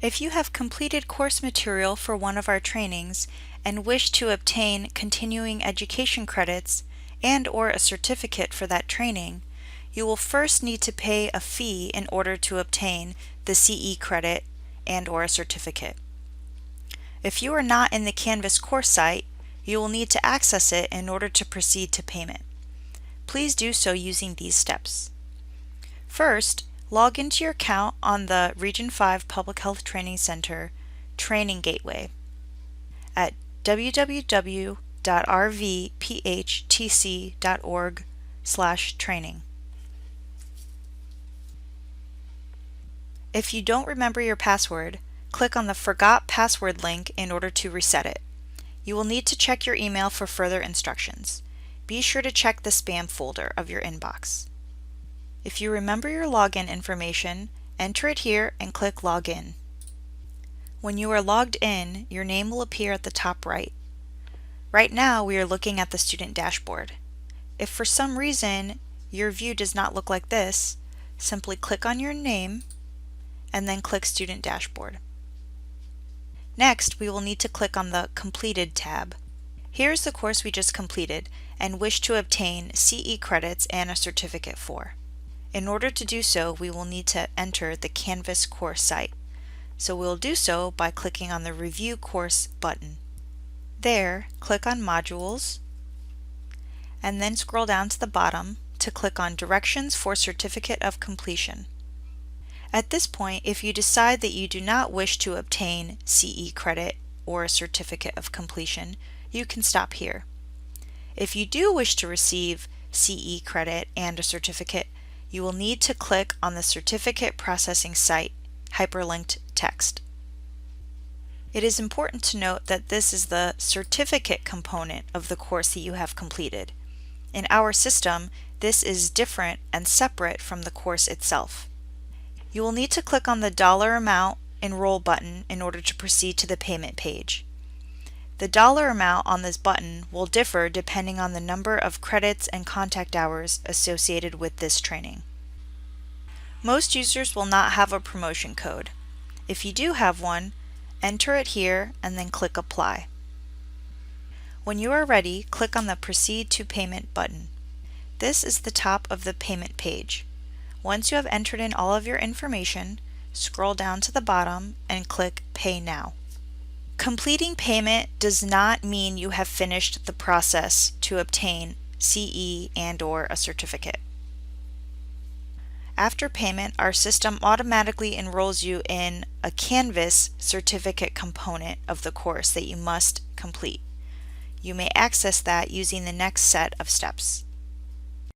If you have completed course material for one of our trainings and wish to obtain continuing education credits and/or a certificate for that training, you will first need to pay a fee in order to obtain the CE credit and/or a certificate. If you are not in the Canvas course site, you will need to access it in order to proceed to payment. Please do so using these steps. First, log into your account on the Region V Public Health Training Center Training Gateway at www.rvphtc.org/training. If you don't remember your password, click on the Forgot Password link in order to reset it. You will need to check your email for further instructions. Be sure to check the spam folder of your inbox. If you remember your login information, enter it here and click Login. When you are logged in, your name will appear at the top right. Right now, we are looking at the student dashboard. If for some reason your view does not look like this, simply click on your name and then click Student Dashboard. Next, we will need to click on the Completed tab. Here's the course we just completed and wish to obtain CE credits and a certificate for. In order to do so, we will need to enter the Canvas course site. So we'll do so by clicking on the Review Course button. There, click on Modules, and then scroll down to the bottom to click on Directions for Certificate of Completion. At this point, if you decide that you do not wish to obtain CE credit or a certificate of completion, you can stop here. If you do wish to receive CE credit and a certificate, you will need to click on the Certificate Processing Site hyperlinked text. It is important to note that this is the certificate component of the course that you have completed. In our system, this is different and separate from the course itself. You will need to click on the dollar amount enroll button in order to proceed to the payment page. The dollar amount on this button will differ depending on the number of credits and contact hours associated with this training. Most users will not have a promotion code. If you do have one, enter it here and then click Apply. When you are ready, click on the Proceed to Payment button. This is the top of the payment page. Once you have entered in all of your information, scroll down to the bottom and click Pay Now. Completing payment does not mean you have finished the process to obtain CE and/or a certificate. After payment, our system automatically enrolls you in a Canvas certificate component of the course that you must complete. You may access that using the next set of steps.